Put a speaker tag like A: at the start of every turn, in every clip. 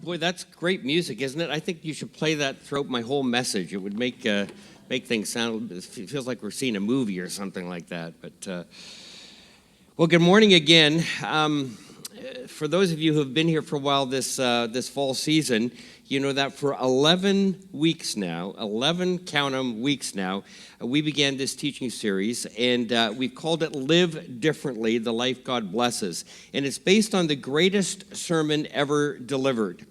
A: Boy, that's great music, isn't it? I think you should play that throughout my whole message. It would make things sound, it feels like we're seeing a movie or something like that. But, well, good morning again. For those of you who have been here for a while this fall season, you know that for 11 weeks now, 11 count 'em weeks now, we began this teaching series, and we've called it Live Differently, the Life God Blesses. And it's based on the greatest sermon ever delivered.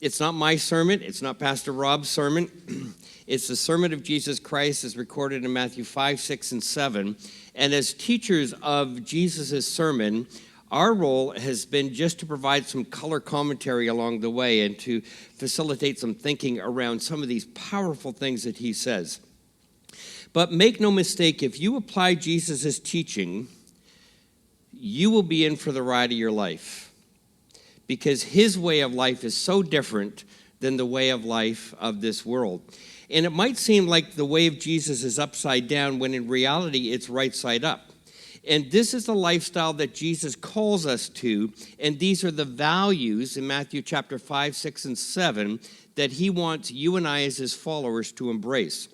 A: It's not my sermon. It's not Pastor Rob's sermon. It's the sermon of Jesus Christ as recorded in Matthew 5, 6, and 7. And as teachers of Jesus' sermon, our role has been just to provide some color commentary along the way and to facilitate some thinking around some of these powerful things that he says. But make no mistake, if you apply Jesus' teaching, you will be in for the ride of your life. Because his way of life is so different than the way of life of this world. And it might seem like the way of Jesus is upside down when in reality it's right side up. And this is the lifestyle that Jesus calls us to, and these are the values in Matthew chapter 5, 6, and 7 that he wants you and I as his followers to embrace.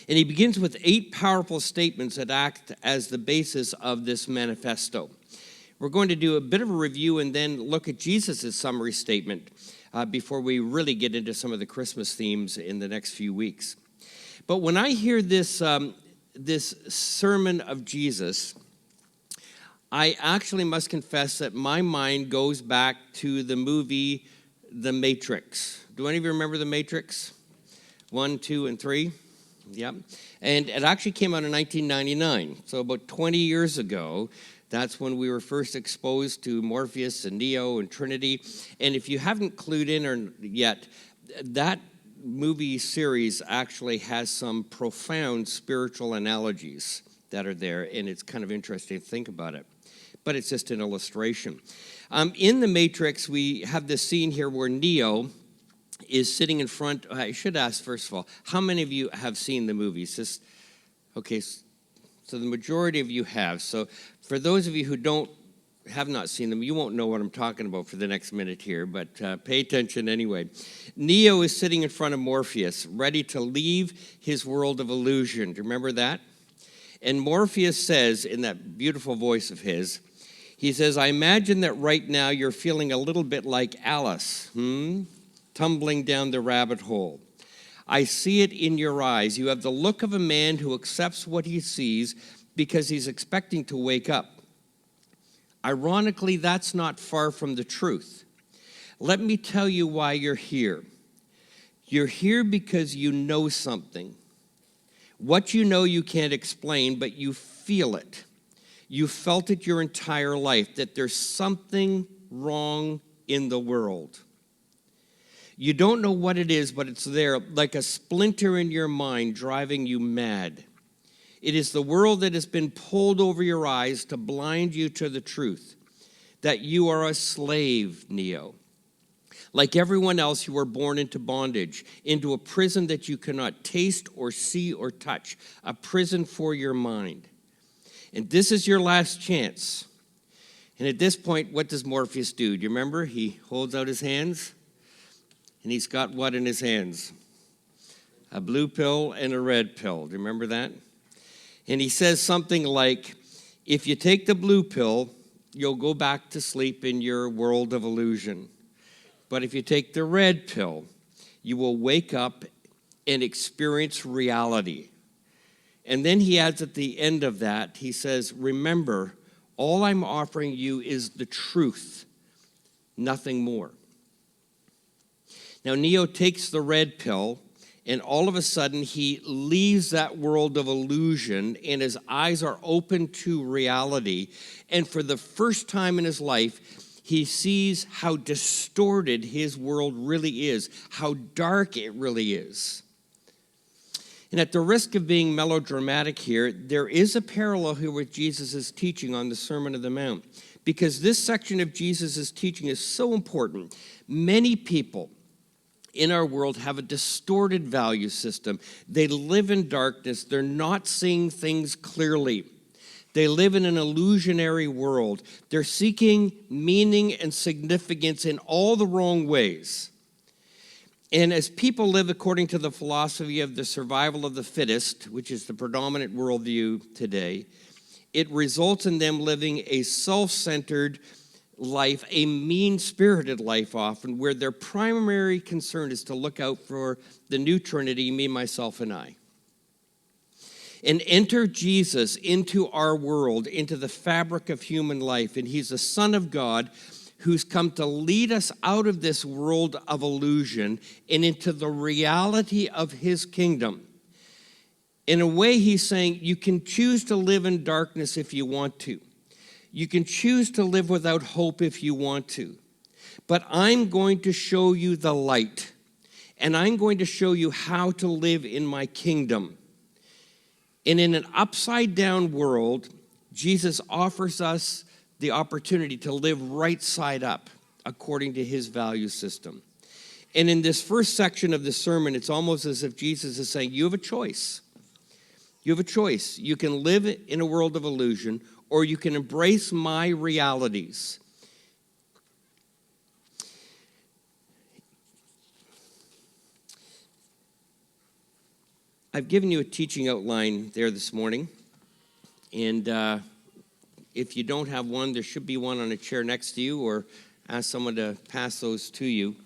A: And he begins with 8 powerful statements that act as the basis of this manifesto. We're going to do a bit of a review and then look at Jesus' summary statement before we really get into some of the Christmas themes in the next few weeks. But when I hear this sermon of Jesus, I actually must confess that my mind goes back to the movie The Matrix. Do any of you remember The Matrix? 1, 2, and 3? Yep. And it actually came out in 1999, so about 20 years ago. That's when we were first exposed to Morpheus and Neo and Trinity. And if you haven't clued in yet, that movie series actually has some profound spiritual analogies that are there, and it's kind of interesting to think about it. But it's just an illustration. In The Matrix, we have this scene here where Neo is sitting in front. I should ask, first of all, how many of you have seen the movies? Okay, so the majority of you have. So for those of you who have not seen them, you won't know what I'm talking about for the next minute here, but pay attention anyway. Neo is sitting in front of Morpheus, ready to leave his world of illusion. Do you remember that? And Morpheus says, in that beautiful voice of his, he says, I imagine that right now you're feeling a little bit like Alice, tumbling down the rabbit hole. I see it in your eyes. You have the look of a man who accepts what he sees because he's expecting to wake up. Ironically, that's not far from the truth. Let me tell you why you're here. You're here because you know something. What you know you can't explain, but you feel it. You felt it your entire life, that there's something wrong in the world. You don't know what it is, but it's there, like a splinter in your mind driving you mad. It is the world that has been pulled over your eyes to blind you to the truth, that you are a slave, Neo. Like everyone else, you were born into bondage, into a prison that you cannot taste or see or touch, a prison for your mind. And this is your last chance. And at this point, what does Morpheus do? Do you remember? He holds out his hands. And he's got what in his hands? A blue pill and a red pill. Do you remember that? And he says something like, if you take the blue pill, you'll go back to sleep in your world of illusion. But if you take the red pill, you will wake up and experience reality. And then he adds at the end of that, he says, remember, all I'm offering you is the truth, nothing more. Now, Neo takes the red pill, and all of a sudden, he leaves that world of illusion, and his eyes are open to reality. And for the first time in his life, he sees how distorted his world really is, how dark it really is. And at the risk of being melodramatic here, there is a parallel here with Jesus' teaching on the Sermon on the Mount, because this section of Jesus' teaching is so important. Many people in our world have a distorted value system. They live in darkness. They're not seeing things clearly. They live in an illusionary world. They're seeking meaning and significance in all the wrong ways. And as people live according to the philosophy of the survival of the fittest, which is the predominant worldview today, it results in them living a self-centered life, a mean-spirited life often, where their primary concern is to look out for the new Trinity, me, myself, and I. And enter Jesus into our world, into the fabric of human life. And he's the Son of God who's come to lead us out of this world of illusion and into the reality of his kingdom. In a way, he's saying you can choose to live in darkness if you want to. You can choose to live without hope if you want to. But I'm going to show you the light, and I'm going to show you how to live in my kingdom. And in an upside-down world, Jesus offers us the opportunity to live right side up according to his value system. And in this first section of the sermon, it's almost as if Jesus is saying, you have a choice. You have a choice. You can live in a world of illusion, or you can embrace my realities. I've given you a teaching outline there this morning, and if you don't have one, there should be one on a chair next to you, or ask someone to pass those to you.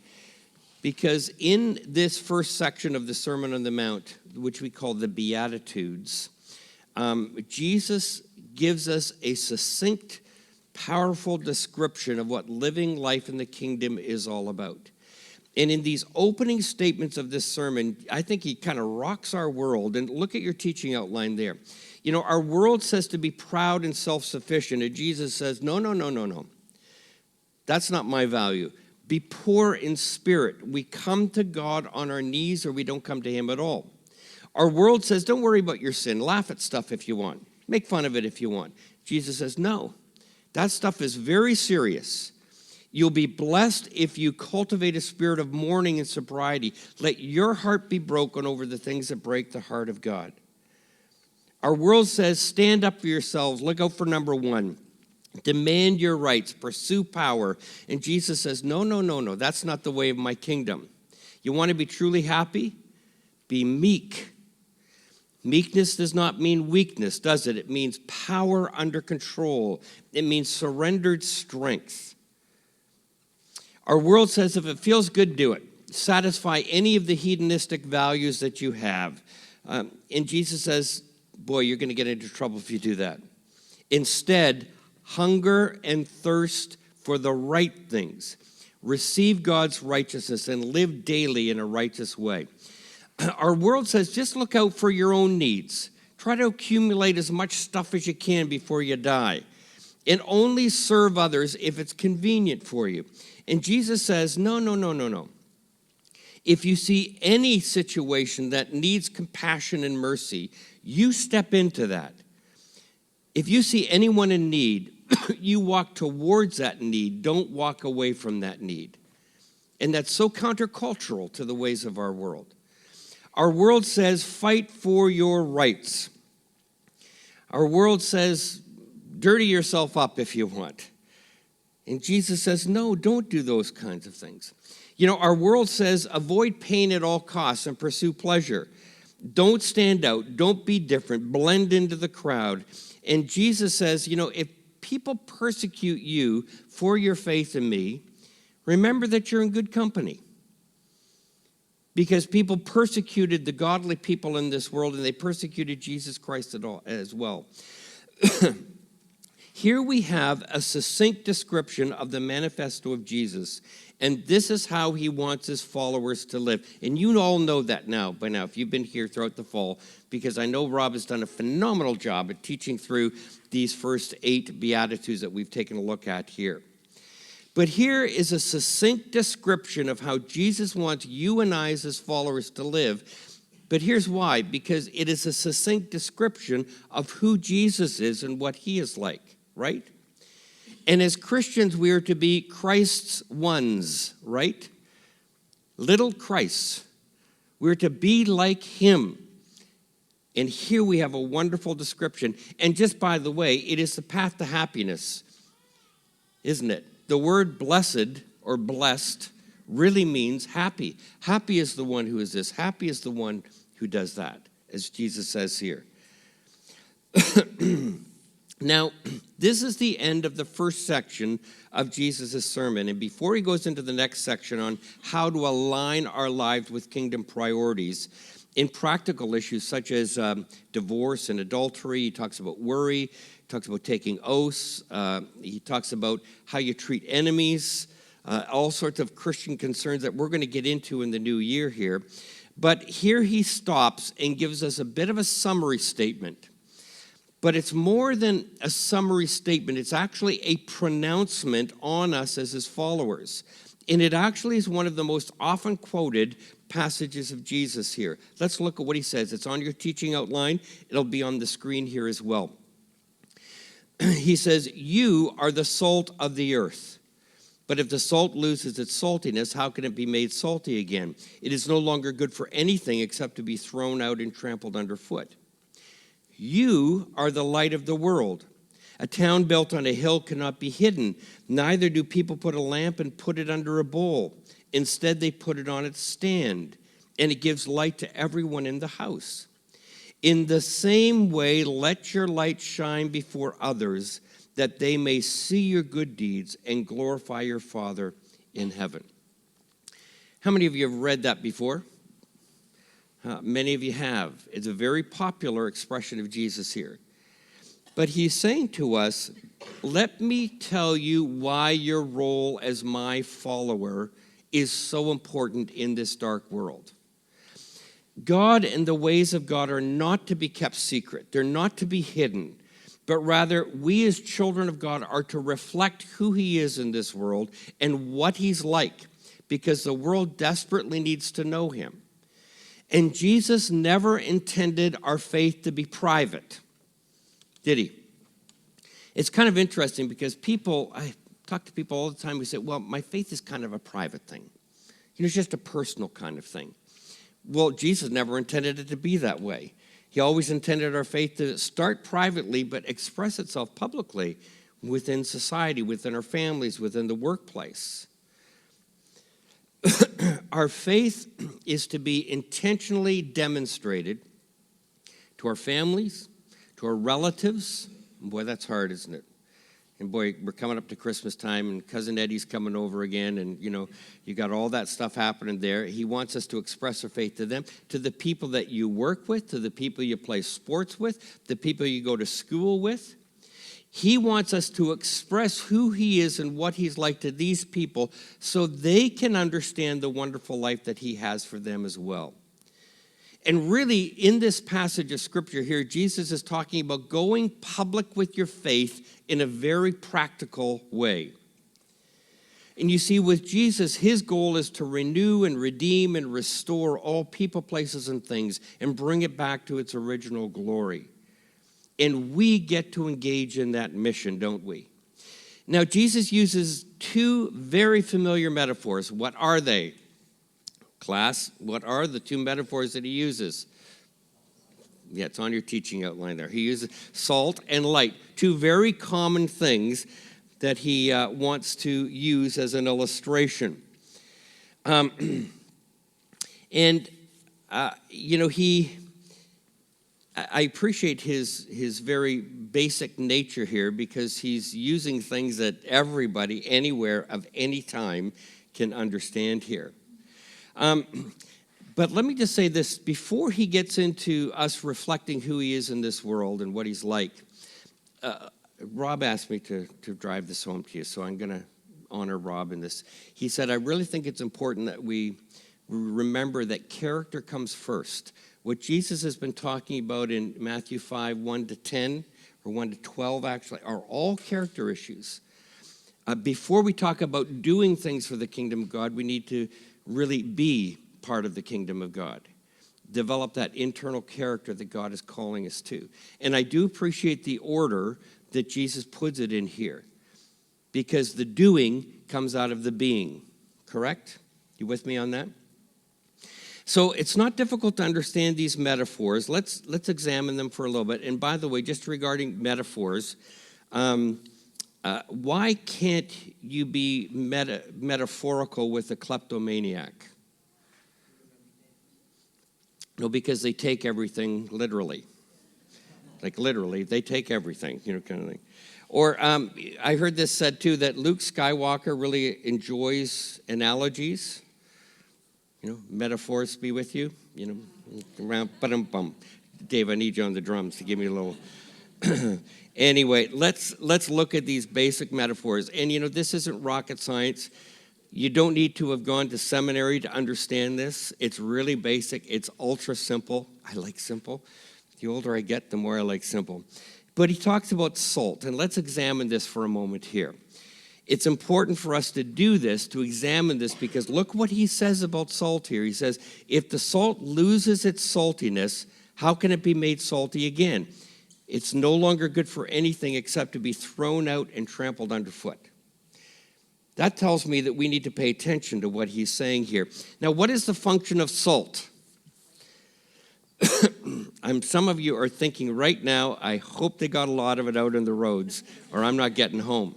A: Because in this first section of the Sermon on the Mount, which we call the Beatitudes, Jesus gives us a succinct, powerful description of what living life in the kingdom is all about. And in these opening statements of this sermon, I think he kind of rocks our world. And look at your teaching outline there. You know, our world says to be proud and self-sufficient, and Jesus says, no. That's not my value. Be poor in spirit. We come to God on our knees, or we don't come to him at all. Our world says, don't worry about your sin. Laugh at stuff if you want. Make fun of it if you want. Jesus says, no. That stuff is very serious. You'll be blessed if you cultivate a spirit of mourning and sobriety. Let your heart be broken over the things that break the heart of God. Our world says, stand up for yourselves. Look out for number one. Demand your rights. Pursue power. And Jesus says, no. That's not the way of my kingdom. You want to be truly happy? Be meek. Meekness does not mean weakness, does it? It means power under control. It means surrendered strength. Our world says if it feels good, do it. Satisfy any of the hedonistic values that you have. And Jesus says, boy, you're going to get into trouble if you do that. Instead, hunger and thirst for the right things. Receive God's righteousness and live daily in a righteous way. Our world says just look out for your own needs. Try to accumulate as much stuff as you can before you die. And only serve others if it's convenient for you. And Jesus says, no. If you see any situation that needs compassion and mercy, you step into that. If you see anyone in need, you walk towards that need. Don't walk away from that need. And that's so countercultural to the ways of our world. Our world says, fight for your rights. Our world says, dirty yourself up if you want. And Jesus says, no, don't do those kinds of things. You know, our world says, avoid pain at all costs and pursue pleasure. Don't stand out. Don't be different. Blend into the crowd. And Jesus says, you know, if people persecute you for your faith in me, remember that you're in good company. Because people persecuted the godly people in this world, and they persecuted Jesus Christ as well. Here we have a succinct description of the manifesto of Jesus, and this is how he wants his followers to live. And you all know that now, by now, if you've been here throughout the fall, because I know Rob has done a phenomenal job at teaching through these first 8 Beatitudes that we've taken a look at here. But here is a succinct description of how Jesus wants you and I as his followers to live. But here's why, because it is a succinct description of who Jesus is and what he is like, right? And as Christians, we are to be Christ's ones, right? Little Christ. We're to be like him. And here we have a wonderful description. And just by the way, it is the path to happiness, isn't it? The word blessed or blessed really means happy. Happy is the one who is this. Happy is the one who does that, as Jesus says here. Now, this is the end of the first section of Jesus' sermon. And before he goes into the next section on how to align our lives with kingdom priorities in practical issues such as divorce and adultery, he talks about worry, he talks about taking oaths, he talks about how you treat enemies, all sorts of Christian concerns that we're going to get into in the new year here. But here he stops and gives us a bit of a summary statement. But it's more than a summary statement. It's actually a pronouncement on us as his followers. And it actually is one of the most often quoted passages of Jesus here. Let's look at what he says. It's on your teaching outline. It'll be on the screen here as well. He says, "You are the salt of the earth. But if the salt loses its saltiness, how can it be made salty again? It is no longer good for anything except to be thrown out and trampled underfoot. You are the light of the world. A town built on a hill cannot be hidden. Neither do people put a lamp and put it under a bowl. Instead, they put it on its stand, and it gives light to everyone in the house. In the same way, let your light shine before others, that they may see your good deeds and glorify your Father in heaven." How many of you have read that before? Many of you have. It's a very popular expression of Jesus here. But he's saying to us, let me tell you why your role as my follower is so important in this dark world. God and the ways of God are not to be kept secret. They're not to be hidden. But rather, we as children of God are to reflect who he is in this world and what he's like, because the world desperately needs to know him. And Jesus never intended our faith to be private, did he? It's kind of interesting because I talk to people all the time who say, well, my faith is kind of a private thing. It's just a personal kind of thing. Well, Jesus never intended it to be that way. He always intended our faith to start privately but express itself publicly within society, within our families, within the workplace. Our faith is to be intentionally demonstrated to our families, to our relatives. Boy, that's hard, isn't it? And boy, we're coming up to Christmas time, and Cousin Eddie's coming over again, and you got all that stuff happening there. He wants us to express our faith to them, to the people that you work with, to the people you play sports with, the people you go to school with. He wants us to express who he is and what he's like to these people so they can understand the wonderful life that he has for them as well. And really, in this passage of Scripture here, Jesus is talking about going public with your faith in a very practical way. And you see, with Jesus, his goal is to renew and redeem and restore all people, places, and things and bring it back to its original glory. And we get to engage in that mission, don't we? Now, Jesus uses two very familiar metaphors. What are they? Class, what are the two metaphors that he uses? Yeah, it's on your teaching outline there. He uses salt and light, two very common things that he wants to use as an illustration. I appreciate his very basic nature here because he's using things that everybody, anywhere, of any time can understand here. But let me just say this, before he gets into us reflecting who he is in this world and what he's like, Rob asked me to drive this home to you, so I'm going to honor Rob in this. He said, I really think it's important that we remember that character comes first. What Jesus has been talking about in Matthew 5, 1 to 10, or 1 to 12 actually, are all character issues. Before we talk about doing things for the kingdom of God, we need to really be part of the kingdom of God. Develop that internal character that God is calling us to. And I do appreciate the order that Jesus puts it in here, because the doing comes out of the being, correct? You with me on that? So it's not difficult to understand these metaphors. Let's examine them for a little bit. And by the way, just regarding metaphors, why can't you be metaphorical with a kleptomaniac? No, because they take everything literally. Like literally, they take everything, kind of thing. Or I heard this said too, that Luke Skywalker really enjoys analogies. Metaphors be with you. Around, ba-dum-bum. Dave, I need you on the drums to give me a little. Anyway, let's look at these basic metaphors. And this isn't rocket science. You don't need to have gone to seminary to understand this. It's really basic. It's ultra simple. I like simple. The older I get, the more I like simple. But he talks about salt, and let's examine this for a moment here. It's important for us to do this, to examine this, because look what he says about salt here. He says, if the salt loses its saltiness, how can it be made salty again? It's no longer good for anything except to be thrown out and trampled underfoot. That tells me that we need to pay attention to what he's saying here. Now, what is the function of salt? Some of you are thinking right now, I hope they got a lot of it out on the roads, or I'm not getting home.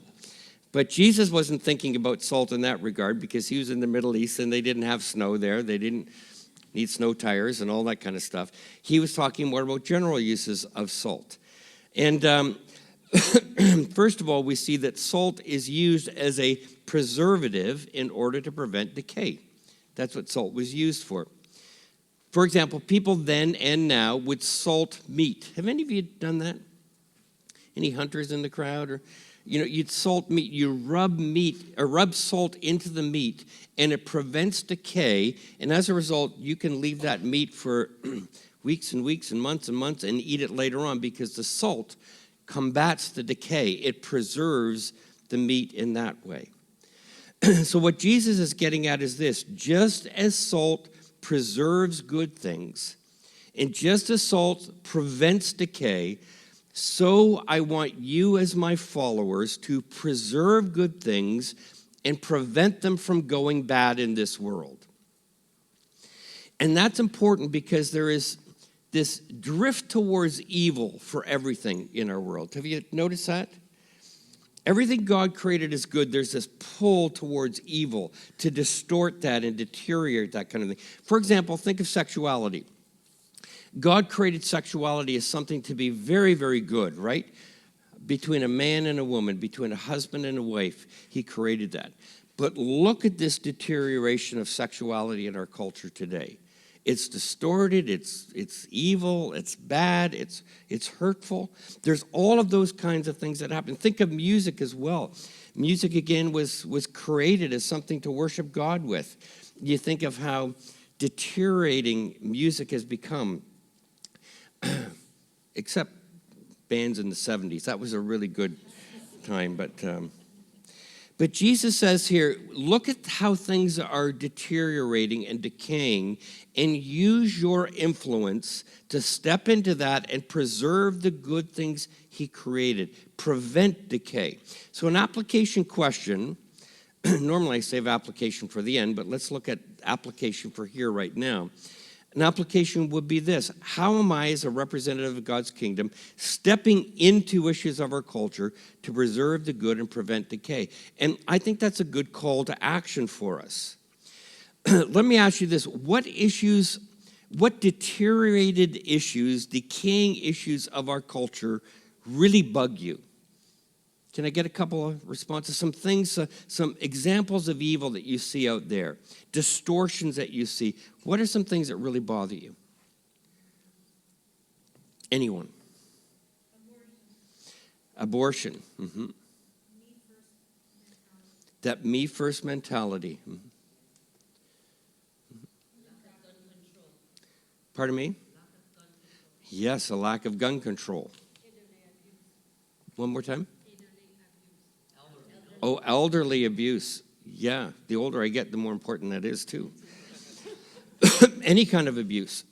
A: But Jesus wasn't thinking about salt in that regard, because he was in the Middle East and they didn't have snow there. They didn't need snow tires and all that kind of stuff. He was talking more about general uses of salt. And first of all, we see that salt is used as a preservative in order to prevent decay. That's what salt was used for. For example, people then and now would salt meat. Have any of you done that? Any hunters in the crowd? Or you'd salt meat. You rub salt into the meat, and it prevents decay. And as a result, you can leave that meat for weeks and weeks and months and eat it later on, because the salt combats the decay. It preserves the meat in that way. So what Jesus is getting at is this: just as salt preserves good things, and just as salt prevents decay, so I want you as my followers to preserve good things and prevent them from going bad in this world. And that's important because there is this drift towards evil for everything in our world. Have you noticed that? Everything God created is good. There's this pull towards evil to distort that and deteriorate that kind of thing. For example, think of sexuality. God created sexuality as something to be very, very good, right? Between a man and a woman, between a husband and a wife, he created that. But look at this deterioration of sexuality in our culture today. It's distorted, it's evil, it's bad, it's hurtful. There's all of those kinds of things that happen. Think of music as well. Music, again, was created as something to worship God with. You think of how deteriorating music has become, except bands in the 70s. That was a really good time, but Jesus says here, look at how things are deteriorating and decaying, and use your influence to step into that and preserve the good things he created. Prevent decay. So an application question, normally I save application for the end, but let's look at application for here right now. An application would be this: how am I, as a representative of God's kingdom, stepping into issues of our culture to preserve the good and prevent decay? And I think that's a good call to action for us. Let me ask you this: what deteriorated issues, decaying issues of our culture really bug you? Can I get a couple of responses? Some things, some examples of evil that you see out there, distortions that you see. What are some things that really bother you? Anyone? Abortion. Mm-hmm. That me first mentality. Mm-hmm. Pardon me? Yes, a lack of gun control. One more time. Oh, elderly abuse. Yeah, the older I get, the more important that is too. Any kind of abuse.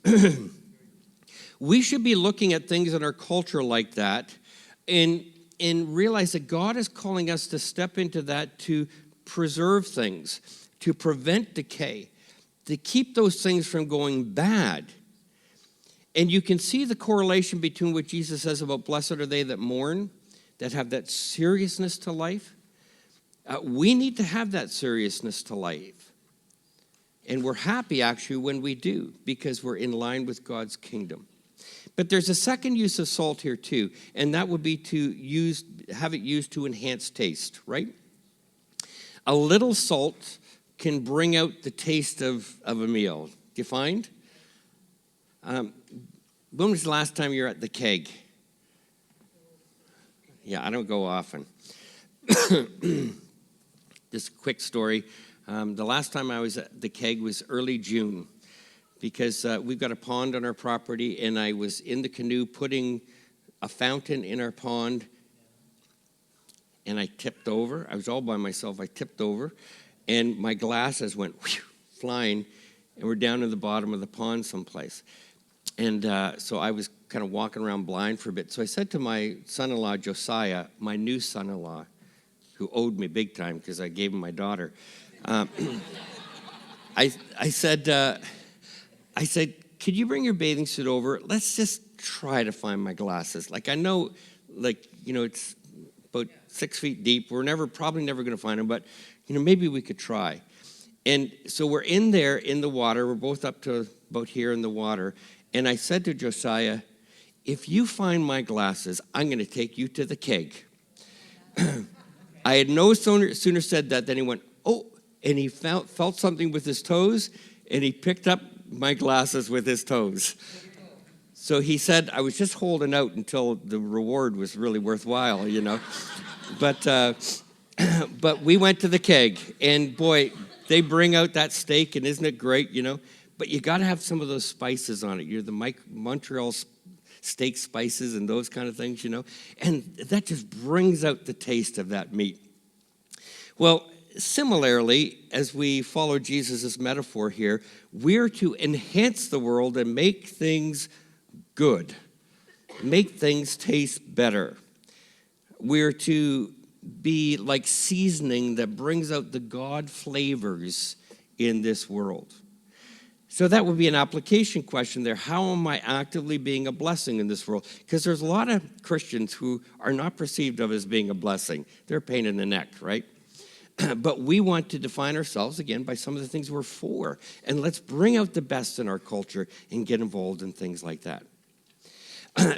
A: We should be looking at things in our culture like that and realize that God is calling us to step into that to preserve things, to prevent decay, to keep those things from going bad. And you can see the correlation between what Jesus says about blessed are they that mourn, that have that seriousness to life. We need to have that seriousness to life. And we're happy, actually, when we do, because we're in line with God's kingdom. But there's a second use of salt here, too, and that would be to have it used to enhance taste, right? A little salt can bring out the taste of a meal. Do you find? When was the last time you were at the keg? Yeah, I don't go often. Just a quick story. The last time I was at the keg was early June, because we've got a pond on our property, and I was in the canoe putting a fountain in our pond, and I tipped over. I was all by myself. I tipped over, and my glasses went whew, flying, and we're down in the bottom of the pond someplace. And so I was kind of walking around blind for a bit. So I said to my son-in-law, Josiah, my new son-in-law, who owed me big time because I gave him my daughter, I said, could you bring your bathing suit over? Let's just try to find my glasses. Like, I know, it's about 6 feet deep. We're probably never going to find them, but, maybe we could try. And so we're in there in the water. We're both up to about here in the water. And I said to Josiah, if you find my glasses, I'm going to take you to the keg. I had no sooner said that than he went, oh, and he felt something with his toes, and he picked up my glasses with his toes. So he said, I was just holding out until the reward was really worthwhile, But we went to the keg, and boy, they bring out that steak, and isn't it great, But you got to have some of those spices on it. You're the Montreal steak spices and those kind of things, And that just brings out the taste of that meat. Well, similarly, as we follow Jesus' metaphor here, we're to enhance the world and make things good, make things taste better. We're to be like seasoning that brings out the God flavors in this world. So that would be an application question there. How am I actively being a blessing in this world? Because there's a lot of Christians who are not perceived of as being a blessing. They're a pain in the neck, right? But we want to define ourselves, again, by some of the things we're for. And let's bring out the best in our culture and get involved in things like that.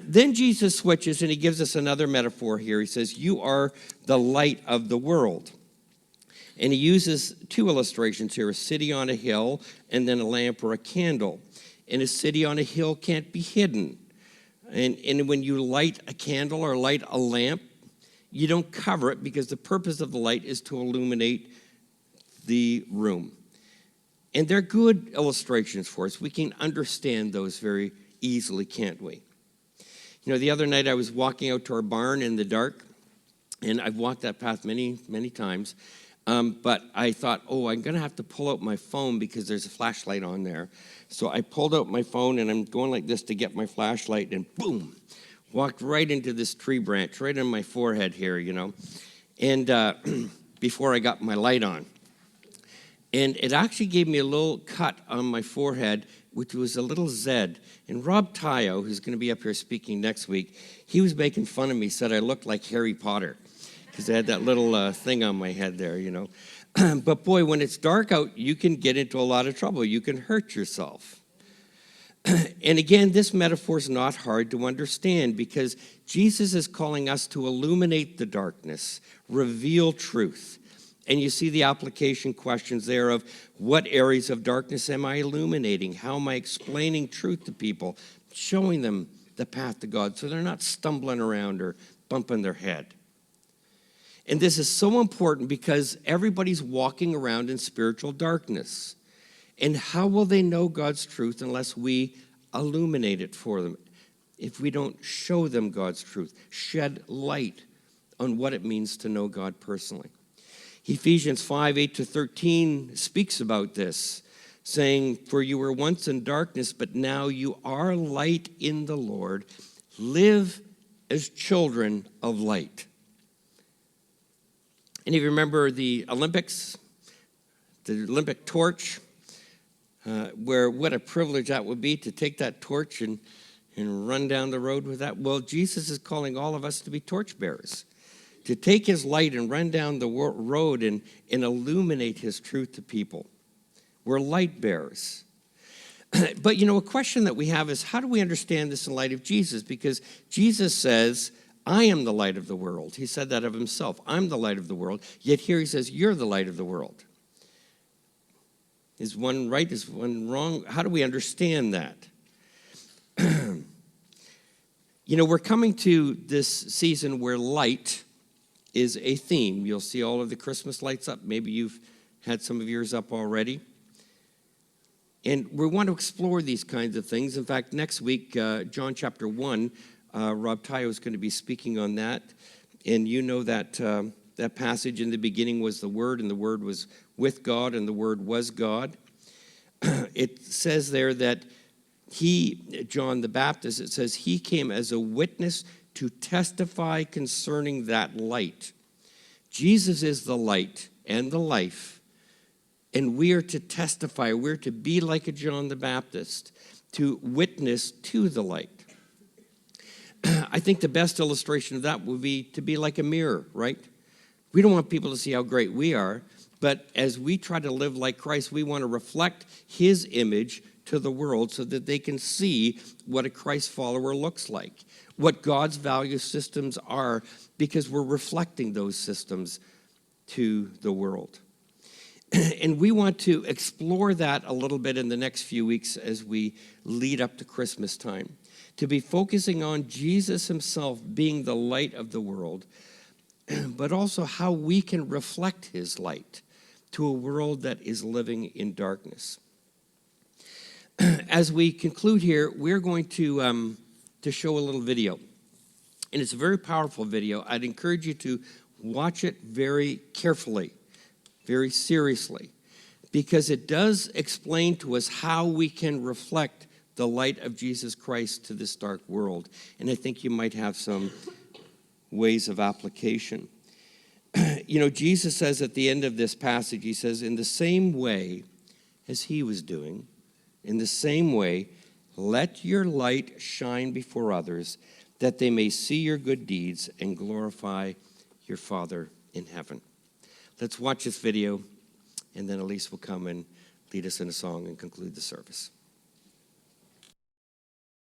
A: Then Jesus switches and he gives us another metaphor here. He says, you are the light of the world. And he uses two illustrations here, a city on a hill and then a lamp or a candle. And a city on a hill can't be hidden. And when you light a candle or light a lamp, you don't cover it because the purpose of the light is to illuminate the room. And they're good illustrations for us. We can understand those very easily, can't we? The other night I was walking out to our barn in the dark, and I've walked that path many, many times. But I thought, I'm going to have to pull out my phone because there's a flashlight on there. So I pulled out my phone, and I'm going like this to get my flashlight, and boom, walked right into this tree branch, right on my forehead here, and before I got my light on. And it actually gave me a little cut on my forehead, which was a little Z. And Rob Tayo, who's going to be up here speaking next week, he was making fun of me, said I looked like Harry Potter, because I had that little thing on my head there, But boy, when it's dark out, you can get into a lot of trouble. You can hurt yourself. And again, this metaphor is not hard to understand because Jesus is calling us to illuminate the darkness, reveal truth. And you see the application questions there of what areas of darkness am I illuminating? How am I explaining truth to people, showing them the path to God so they're not stumbling around or bumping their head. And this is so important because everybody's walking around in spiritual darkness. And how will they know God's truth unless we illuminate it for them? If we don't show them God's truth, shed light on what it means to know God personally. Ephesians 5:8-13 speaks about this, saying, for you were once in darkness, but now you are light in the Lord. Live as children of light. And if you remember the Olympics, the Olympic torch, where what a privilege that would be to take that torch and run down the road with that. Well, Jesus is calling all of us to be torchbearers, to take his light and run down the road and illuminate his truth to people. We're light bearers. But, a question that we have is, how do we understand this in light of Jesus? Because Jesus says, I am the light of the world. He said that of himself. I'm the light of the world. Yet here he says, you're the light of the world. Is one right? Is one wrong? How do we understand that? We're coming to this season where light is a theme. You'll see all of the Christmas lights up. Maybe you've had some of yours up already. And we want to explore these kinds of things. In fact, next week, John chapter 1, Rob Tayo is going to be speaking on that. And that passage, in the beginning was the Word, and the Word was with God, and the Word was God. It says there that John the Baptist, it says he came as a witness to testify concerning that light. Jesus is the light and the life. And we are to testify. We're to be like a John the Baptist, to witness to the light. I think the best illustration of that would be to be like a mirror, right? We don't want people to see how great we are, but as we try to live like Christ, we want to reflect his image to the world so that they can see what a Christ follower looks like, what God's value systems are, because we're reflecting those systems to the world. And we want to explore that a little bit in the next few weeks as we lead up to Christmas time, to be focusing on Jesus himself being the light of the world, but also how we can reflect his light to a world that is living in darkness. As we conclude here, we're going to show a little video. And it's a very powerful video. I'd encourage you to watch it very carefully, very seriously, because it does explain to us how we can reflect the light of Jesus Christ to this dark world. And I think you might have some ways of application. Jesus says at the end of this passage, he says, in the same way as he was doing, in the same way, let your light shine before others, that they may see your good deeds and glorify your Father in heaven. Let's watch this video, and then Elise will come and lead us in a song and conclude the service.